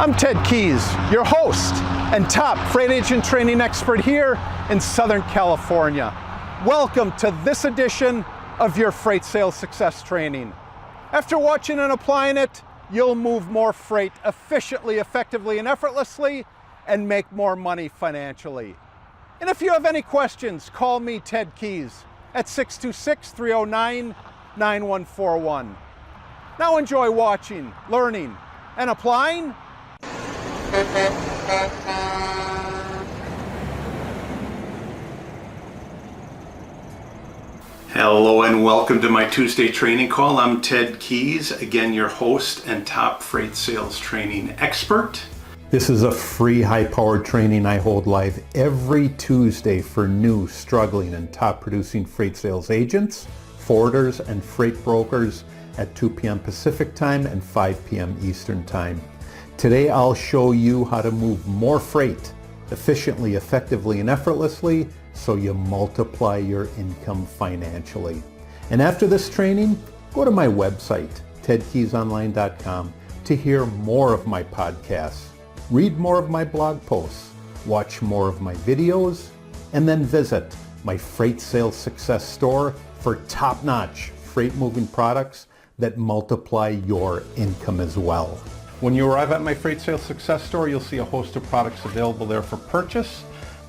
I'm Ted Keys, your host and top freight agent training expert here in Southern California. Welcome to this edition of your Freight Sales Success Training. After watching and applying it, you'll move more freight efficiently, effectively, and effortlessly, and make more money financially. And if you have any questions, call me, Ted Keys, at 626-309-9141. Now enjoy watching, learning, and applying. Hello and welcome to my Tuesday training call. I'm Ted Keys, again your host and top freight sales training expert. This is a free high-powered training I hold live every Tuesday for new, struggling, and top-producing freight sales agents, forwarders, and freight brokers at 2 p.m. Pacific Time and 5 p.m. Eastern Time. Today I'll show you how to move more freight efficiently, effectively, and effortlessly so you multiply your income financially. And after this training, go to my website, tedkeysonline.com, to hear more of my podcasts, read more of my blog posts, watch more of my videos, and then visit my Freight Sales Success store for top-notch freight moving products that multiply your income as well. When you arrive at my Freight Sales Success store, you'll see a host of products available there for purchase.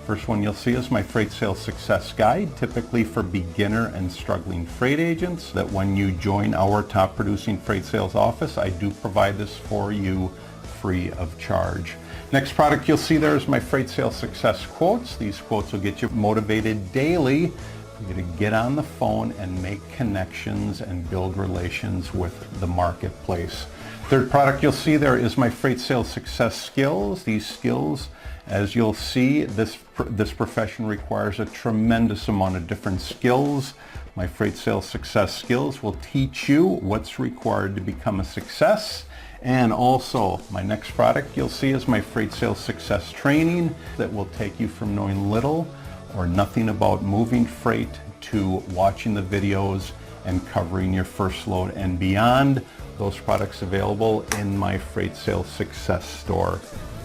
First one you'll see is my Freight Sales Success Guide, typically for beginner and struggling freight agents, that when you join our top producing freight sales office, I do provide this for you free of charge. Next product you'll see there is my Freight Sales Success Quotes. These quotes will get you motivated daily for you to get on the phone and make connections and build relations with the marketplace. Third product you'll see there is my Freight Sales Success Skills. These skills, as you'll see, this profession requires a tremendous amount of different skills. My Freight Sales Success Skills will teach you what's required to become a success. And also, my next product you'll see is my Freight Sales Success Training that will take you from knowing little or nothing about moving freight to watching the videos and covering your first load and beyond. Those products available in my Freight Sales Success store.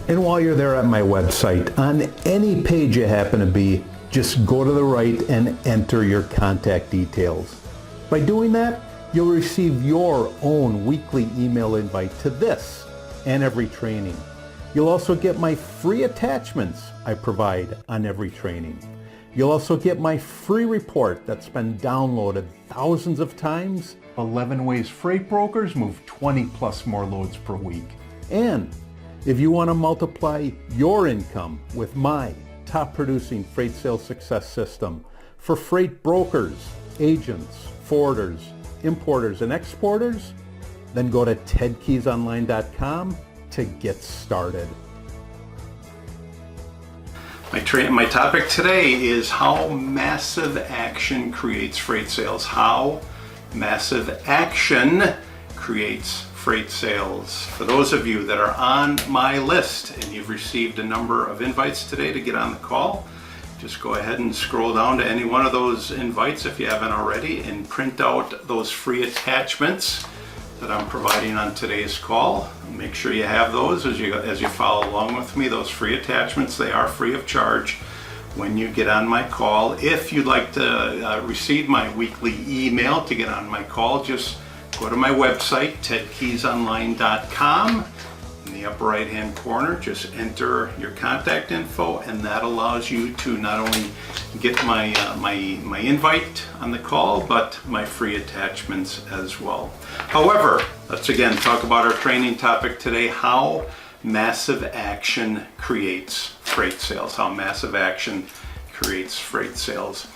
And while you're there at my website, on any page you happen to be, just go to the right and enter your contact details. By doing that, you'll receive your own weekly email invite to this and every training. You'll also get my free attachments I provide on every training. You'll also get my free report that's been downloaded thousands of times, 11 ways freight brokers move 20 plus more loads per week. And if you want to multiply your income with my top producing freight sales success system for freight brokers, agents, forwarders, importers, and exporters, then go to tedkeysonline.com to get started. My topic today is how massive action creates freight sales. How massive action creates freight sales. For those of you that are on my list and you've received a number of invites today to get on the call, just go ahead and scroll down to any one of those invites if you haven't already and print out those free attachments that I'm providing on today's call. Make sure you have those as you follow along with me. Those free attachments, they are free of charge when you get on my call. If you'd like to receive my weekly email to get on my call, just go to my website, tedkeysonline.com. In the upper right hand corner, just enter your contact info, and that allows you to not only get my invite on the call, but my free attachments as well. However, let's again talk about our training topic today, how massive action creates freight sales. How massive action creates freight sales.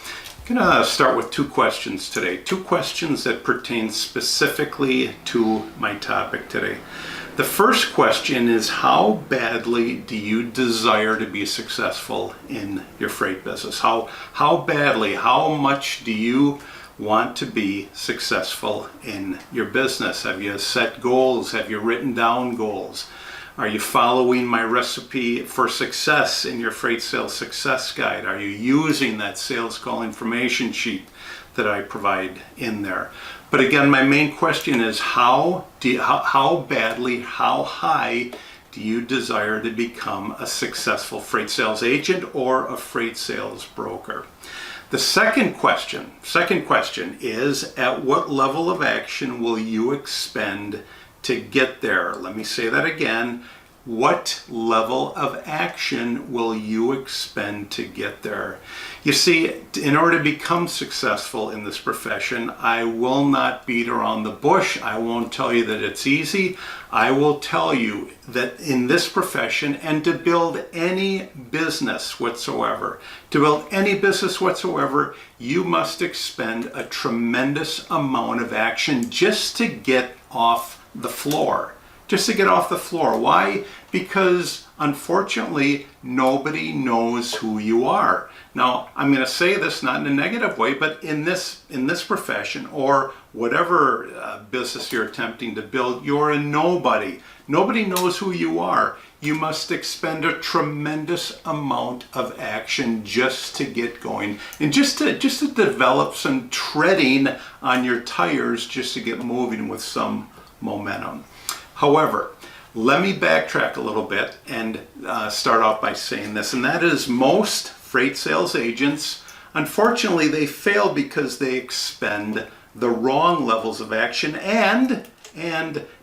I'm going to start with two questions today. Two questions that pertain specifically to my topic today. The first question is, how badly do you desire to be successful in your freight business? How badly, how much do you want to be successful in your business? Have you set goals? Have you written down goals? Are you following my recipe for success in your Freight Sales Success Guide? Are you using that sales call information sheet that I provide in there? But again, my main question is how badly, how high do you desire to become a successful freight sales agent or a freight sales broker? The second question is, at what level of action will you expend to get there? Let me say that again. What level of action will you expend to get there? You see, in order to become successful in this profession, I will not beat around the bush. I won't tell you that it's easy. I will tell you that in this profession, and to build any business whatsoever, you must expend a tremendous amount of action just to get off the floor. Why? Because unfortunately, nobody knows who you are. Now, I'm going to say this not in a negative way, but in this profession or whatever business you're attempting to build, you're a nobody. Nobody knows who you are. You must expend a tremendous amount of action just to get going and just to develop some treading on your tires, just to get moving with some momentum. However, let me backtrack a little bit and start off by saying this, and that is most freight sales agents, unfortunately, they fail because they expend the wrong levels of action, and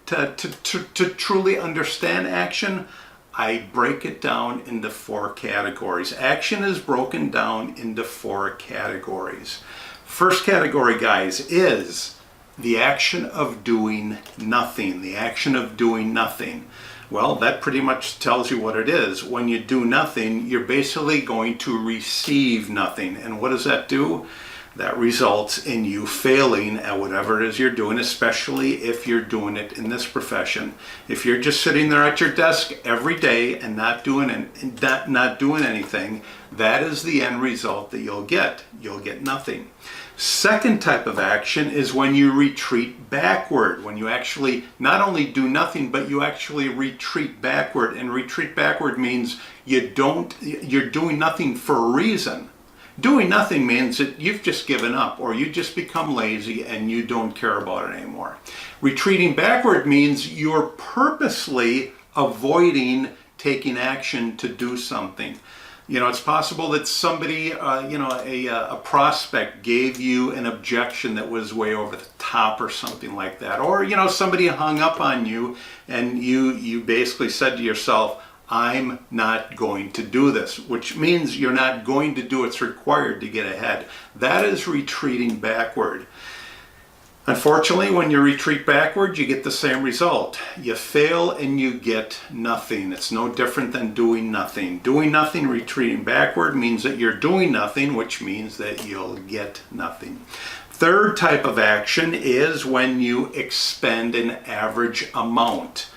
to truly understand action, I break it down into 4 categories. Action is broken down into 4 categories. First category, guys, is the action of doing nothing. The action of doing nothing. Well, that pretty much tells you what it is. When you do nothing, you're basically going to receive nothing. And what does that do? That results in you failing at whatever it is you're doing, especially if you're doing it in this profession. If you're just sitting there at your desk every day and not doing anything, that is the end result that you'll get. You'll get nothing. Second type of action is when you retreat backward, when you actually not only do nothing, but you actually retreat backward. And retreat backward means you're doing nothing for a reason. Doing nothing means that you've just given up, or you just become lazy and you don't care about it anymore. Retreating backward means you're purposely avoiding taking action to do something. You know, it's possible that somebody, a prospect gave you an objection that was way over the top or something like that. Or, somebody hung up on you and you basically said to yourself, I'm not going to do this, which means you're not going to do what's required to get ahead. That is retreating backward. Unfortunately, when you retreat backward, you get the same result. You fail and you get nothing. It's no different than doing nothing. Doing nothing, retreating backward, means that you're doing nothing, which means that you'll get nothing. Third type of action is when you expend an average amount.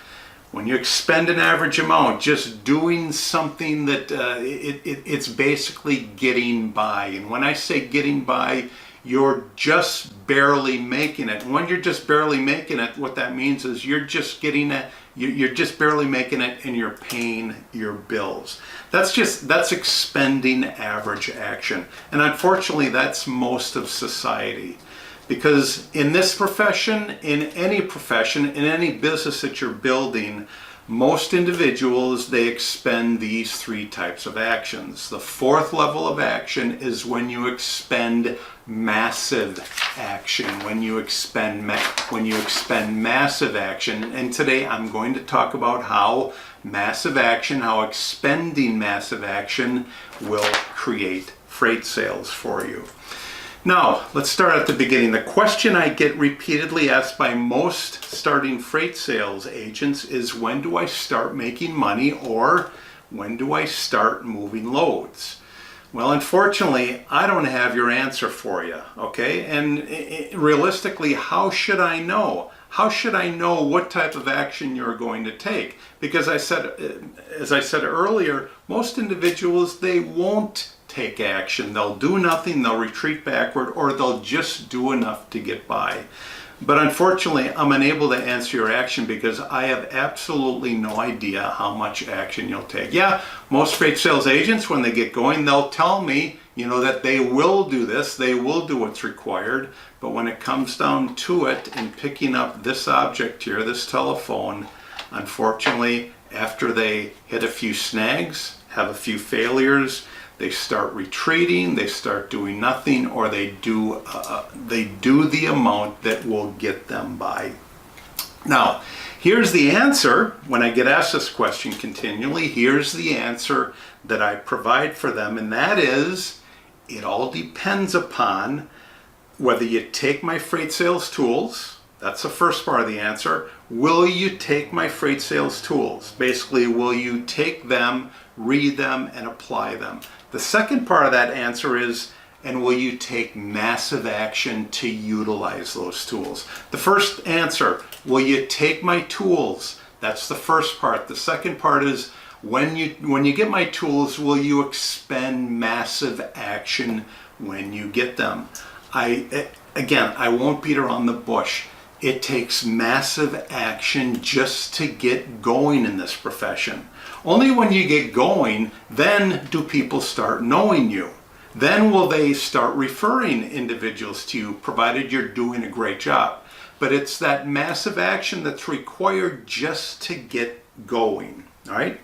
When you expend an average amount, just doing something that it's basically getting by. And when I say getting by, you're just barely making it. And when you're just barely making it, what that means is you're just barely making it and you're paying your bills. That's expending average action. And unfortunately, that's most of society. Because in this profession, in any business that you're building, most individuals, they expend these 3 types of actions. The 4th level of action is when you expend massive action. When you expend massive action. And today I'm going to talk about how expending massive action will create freight sales for you. Now, let's start at the beginning. The question I get repeatedly asked by most starting freight sales agents is, when do I start making money, or when do I start moving loads? Well, unfortunately, I don't have your answer for you, okay? And realistically, how should I know? How should I know what type of action you're going to take? Because as I said earlier, most individuals, they won't take action. They'll do nothing, they'll retreat backward, or they'll just do enough to get by. But unfortunately, I'm unable to answer your action because I have absolutely no idea how much action you'll take. Yeah, most freight sales agents, when they get going, they'll tell me, that they will do this, they will do what's required. But when it comes down to it and picking up this object here, this telephone, unfortunately, After they hit a few snags, have a few failures, they start retreating, they start doing nothing, or they do the amount that will get them by. Now, here's the answer. When I get asked this question continually, here's the answer that I provide for them, and that is, it all depends upon whether you take my freight sales tools. That's the first part of the answer. Will you take my freight sales tools? Basically, will you take them, read them, and apply them? The second part of that answer is, and will you take massive action to utilize those tools? The first answer, will you take my tools? That's the first part. The second part is, when you get my tools, will you expend massive action when you get them? Again, I won't beat around the bush. It takes massive action just to get going in this profession. Only when you get going, then do people start knowing you. Then will they start referring individuals to you, provided you're doing a great job. But it's that massive action that's required just to get going, all right?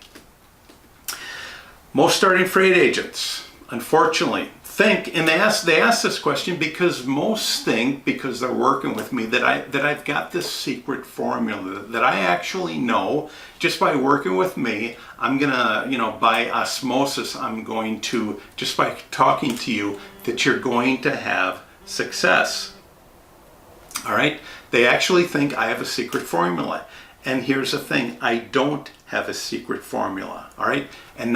Most starting freight agents, unfortunately, think, and they ask this question because most think, because they're working with me, that I've got this secret formula that I actually know just by working with me. I'm gonna, by osmosis, I'm going to, just by talking to you, that you're going to have success. All right? They actually think I have a secret formula. And here's the thing, I don't have a secret formula, all right? And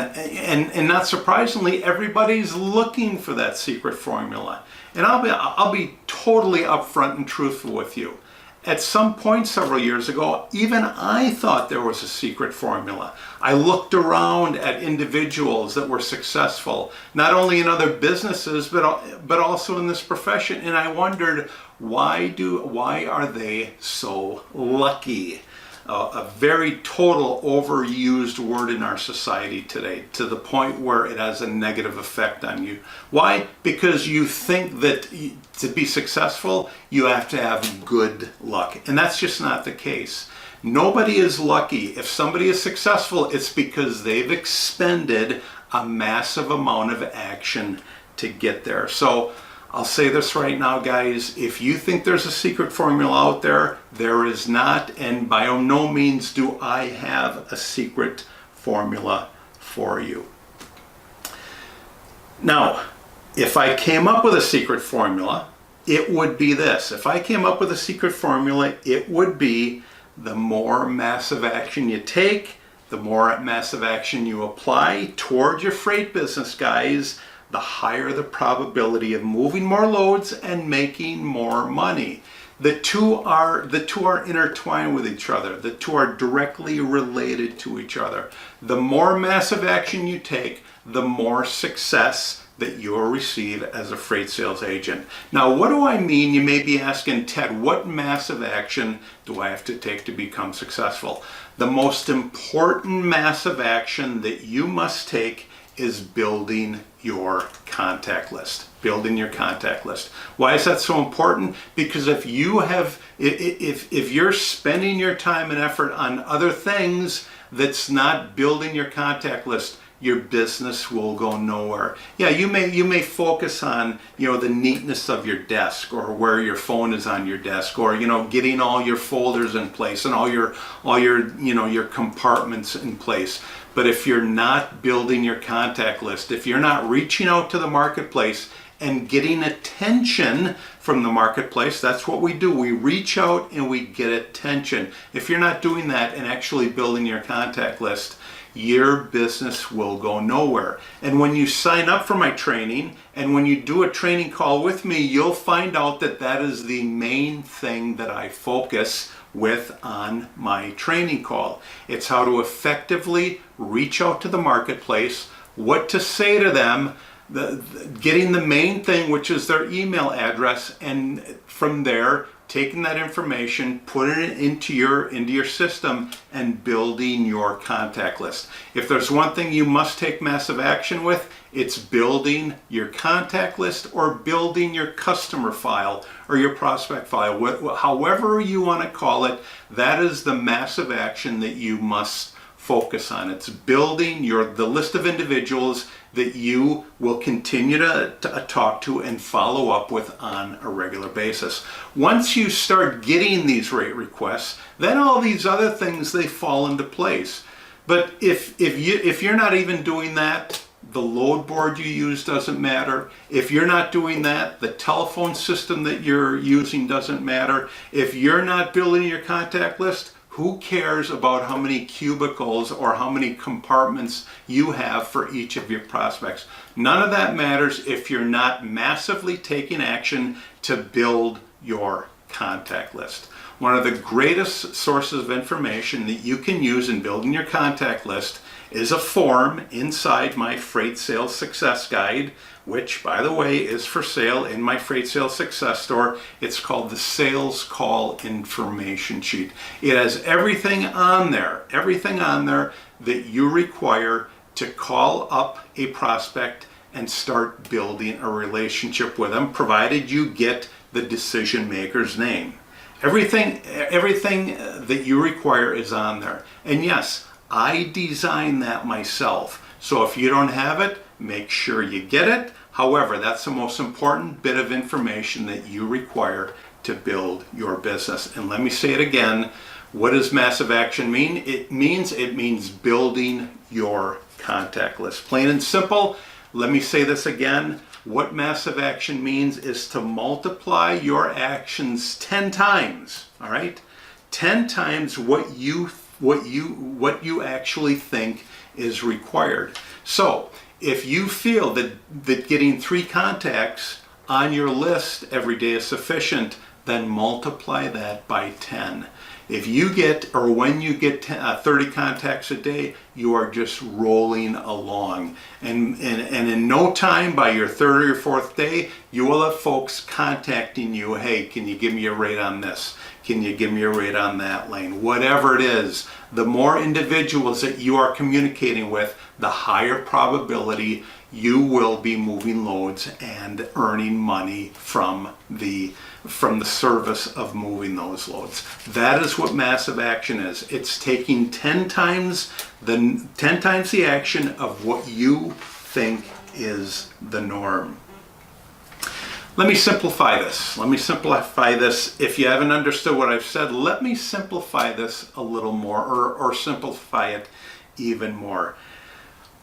not surprisingly, everybody's looking for that secret formula. And I'll be totally upfront and truthful with you. At some point several years ago, even I thought there was a secret formula. I looked around at individuals that were successful, not only in other businesses, but also in this profession, and I wondered, why are they so lucky? A very total overused word in our society today, to the point where it has a negative effect on you. Why? Because you think that to be successful, you have to have good luck. And that's just not the case. Nobody is lucky. If somebody is successful, it's because they've expended a massive amount of action to get there. So I'll say this right now, guys, if you think there's a secret formula out there, there is not, and by no means do I have a secret formula for you. Now, if I came up with a secret formula, it would be this. If I came up with a secret formula, it would be the more massive action you take, the more massive action you apply towards your freight business, guys, the higher the probability of moving more loads and making more money. The two are intertwined with each other. The two are directly related to each other. The more massive action you take, the more success that you'll receive as a freight sales agent. Now, what do I mean? You may be asking, Ted, what massive action do I have to take to become successful? The most important massive action that you must take is building your contact list. Building your contact list. Why is that so important? Because if you're spending your time and effort on other things that's not building your contact list, your business will go nowhere. Yeah, you may focus on, the neatness of your desk, or where your phone is on your desk, or getting all your folders in place and all your compartments in place. But if you're not building your contact list, if you're not reaching out to the marketplace and getting attention from the marketplace, that's what we do. We reach out and we get attention. If you're not doing that and actually building your contact list, your business will go nowhere. And when you sign up for my training and when you do a training call with me, you'll find out that that is the main thing that I focus with on my training call. It's how to effectively reach out to the marketplace, what to say to them, getting the main thing, which is their email address, and from there taking that information, putting it into your system, and building your contact list. If there's one thing you must take massive action with, it's building your contact list, or building your customer file or your prospect file, however you want to call it. That is the massive action that you must focus on. It's building the list of individuals that you will continue to talk to and follow up with on a regular basis. Once you start getting these rate requests, then all these other things, they fall into place. But if you're not even doing that, the load board you use doesn't matter. If you're not doing that, the telephone system that you're using doesn't matter. If you're not building your contact list, who cares about how many cubicles or how many compartments you have for each of your prospects? None of that matters if you're not massively taking action to build your contact list. One of the greatest sources of information that you can use in building your contact list is a form inside my Freight Sales Success Guide, which, by the way, is for sale in my Freight Sales Success store. It's called the Sales Call Information Sheet. It has everything on there that you require to call up a prospect and start building a relationship with them, provided you get the decision maker's name. Everything that you require is on there. And yes, I designed that myself. So if you don't have it, make sure you get it. However, that's the most important bit of information that you require to build your business. And let me say it again. What does massive action mean? It means building your contact list. Plain and simple. Let me say this again. What massive action means is to multiply your actions 10 times, all right? 10 times what you actually think is required. So if you feel that getting 3 contacts on your list every day is sufficient, then multiply that by 10. If you get, or when you get 30 contacts a day, you are just rolling along. And in no time, by your third or fourth day, you will have folks contacting you. Hey, can you give me a rate on this? Can you give me a rate on that lane? Whatever it is, the more individuals that you are communicating with, the higher probability you will be moving loads and earning money from the service of moving those loads. That is what massive action is. It's taking 10 times the action of what you think is the norm. Let me simplify this. If you haven't understood what I've said, let me simplify this a little more, or simplify it even more.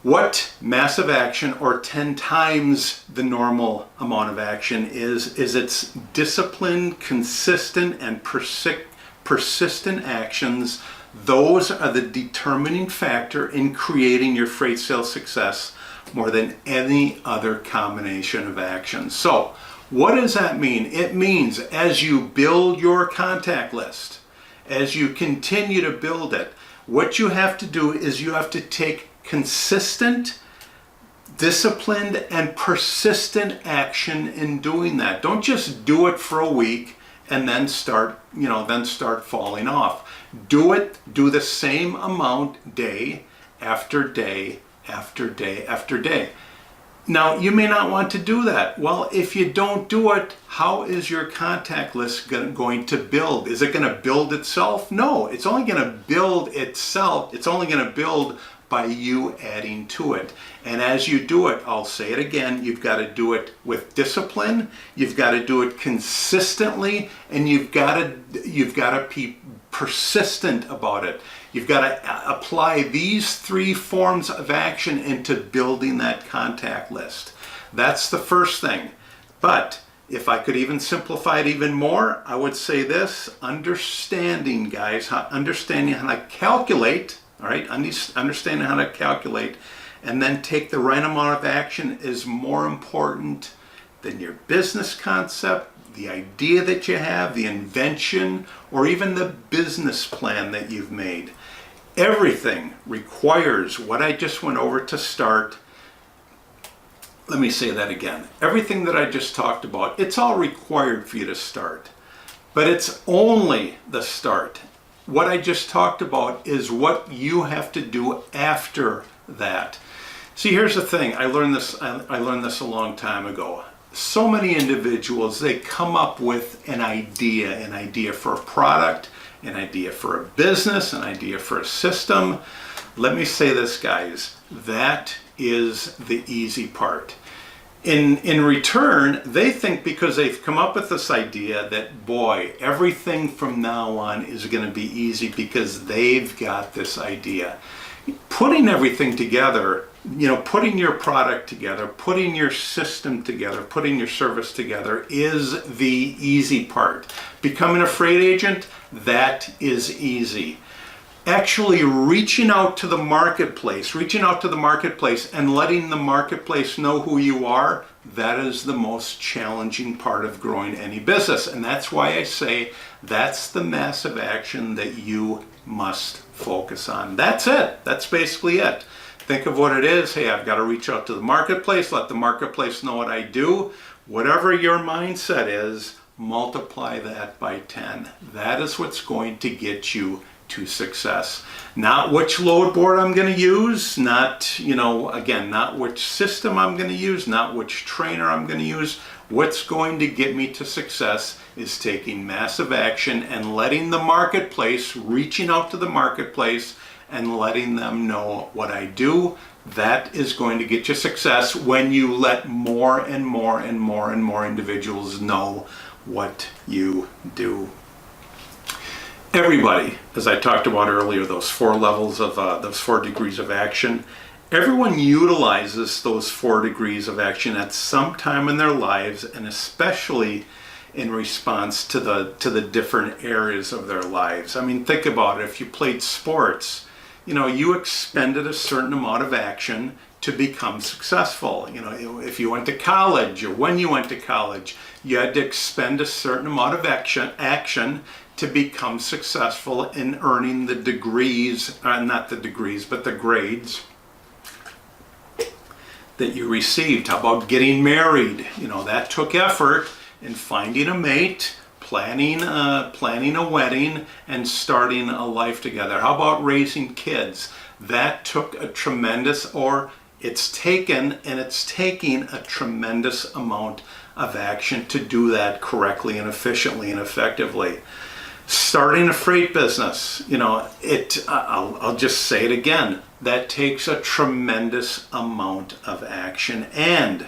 What massive action, or 10 times the normal amount of action, is it's disciplined, consistent, and persistent actions. Those are the determining factor in creating your freight sales success more than any other combination of actions. So what does that mean? It means as you build your contact list, as you continue to build it, what you have to do is you have to take consistent, disciplined, and persistent action in doing that. Don't just do it for a week and then start falling off. Do the same amount day after day after day after day. Now, you may not want to do that. Well, if you don't do it, how is your contact list going to build? Is it going to build itself? No, it's only going to build itself. It's only going to build by you adding to it. And as you do it, I'll say it again, you've got to do it with discipline, you've got to do it consistently, and you've got to be persistent about it. You've got to apply these 3 forms of action into building that contact list. That's the first thing. But if I could even simplify it even more, I would say this: understanding, guys, understanding how to calculate. All right, understanding how to calculate and then take the right amount of action is more important than your business concept, the idea that you have, the invention, or even the business plan that you've made. Everything requires what I just went over to start. Let me say that again. Everything that I just talked about, it's all required for you to start, but it's only the start. What I just talked about is what you have to do after that. See, here's the thing. I learned this a long time ago. So many individuals, they come up with an idea for a product, an idea for a business, an idea for a system. Let me say this, guys, that is the easy part. In return, they think because they've come up with this idea that, boy, everything from now on is going to be easy because they've got this idea. Putting everything together, putting your product together, putting your system together, putting your service together is the easy part. Becoming a freight agent, that is easy. Actually reaching out to the marketplace and letting the marketplace know who you are, that is the most challenging part of growing any business. And that's why I say that's the massive action that you must focus on. That's it. That's basically it. Think of what it is. Hey, I've got to reach out to the marketplace, let the marketplace know what I do. Whatever your mindset is, multiply that by 10. That is what's going to get you to success. Not which load board I'm going to use, not which system I'm going to use, not which trainer I'm going to use. What's going to get me to success is taking massive action and letting the marketplace, reaching out to the marketplace and letting them know what I do. That is going to get you success when you let more and more and more and more individuals know what you do. Everybody, as I talked about earlier, those 4 levels of those 4 degrees of action, everyone utilizes those 4 degrees of action at some time in their lives, and especially in response to the different areas of their lives. I mean, think about it. If you played sports, you expended a certain amount of action to become successful. If you went to college or when you went to college, you had to expend a certain amount of action to become successful in earning the degrees, not the degrees, but the grades that you received. How about getting married? That took effort in finding a mate, planning a wedding, and starting a life together. How about raising kids? That took a tremendous, it's taking a tremendous amount of action to do that correctly and efficiently and effectively. Starting a freight business, I'll just say it again, that takes a tremendous amount of action. And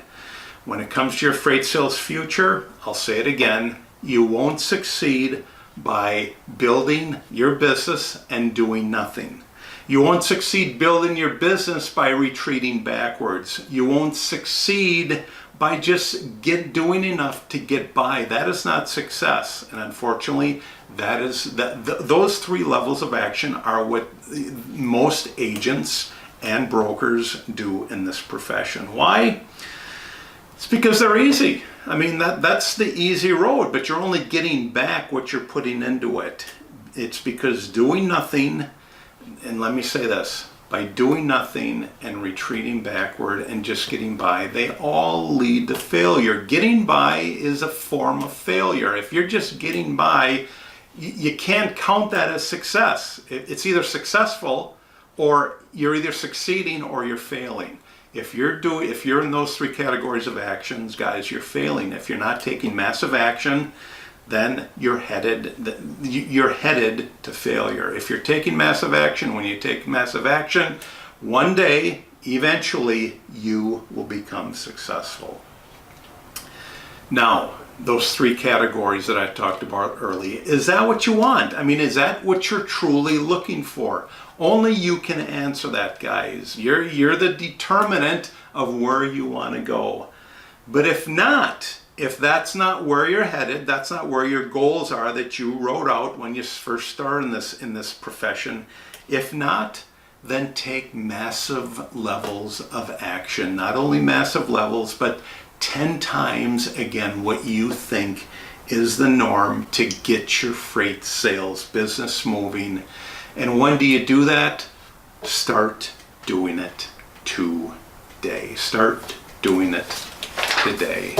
when it comes to your freight sales future, I'll say it again, you won't succeed by building your business and doing nothing. You won't succeed building your business by retreating backwards. You won't succeed by just doing enough to get by. That is not success. And unfortunately, those 3 levels of action are what most agents and brokers do in this profession. Why? It's because they're easy. I mean, that's the easy road, but you're only getting back what you're putting into it. It's because doing nothing, and let me say this, by doing nothing and retreating backward and just getting by, they all lead to failure. Getting by is a form of failure. If you're just getting by, you can't count that as success. It's either successful, or you're either succeeding or you're failing. If you're in those 3 categories of actions, guys, you're failing. If you're not taking massive action, then you're headed to failure. If you're taking massive action, when you take massive action, one day, eventually, you will become successful. Now, those 3 categories that I talked about earlier, is that what you want? I mean, is that what you're truly looking for? Only you can answer that, guys. You're the determinant of where you want to go. But if not, if that's not where you're headed, that's not where your goals are that you wrote out when you first started in this profession, if not, then take massive levels of action. Not only massive levels, but 10 times, again, what you think is the norm to get your freight sales business moving. And when do you do that? Start doing it today. Start doing it today.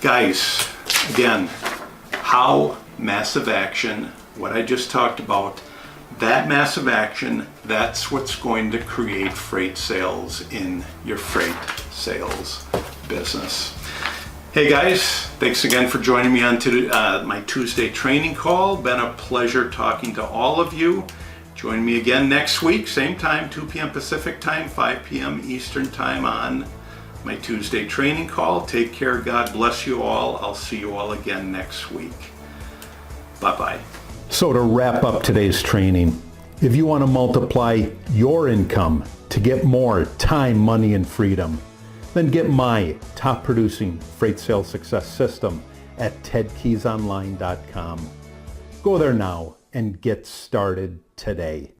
Guys, again, how massive action, what I just talked about, that massive action, that's what's going to create freight sales in your freight sales business. Hey guys, thanks again for joining me on my Tuesday training call. Been a pleasure talking to all of you. Join me again next week, same time, 2 p.m. Pacific time, 5 p.m. Eastern time on my Tuesday training call. Take care. God bless you all. I'll see you all again next week. Bye-bye. So to wrap up today's training, if you want to multiply your income to get more time, money, and freedom, then get my top producing freight sales success system at tedkeysonline.com. Go there now and get started today.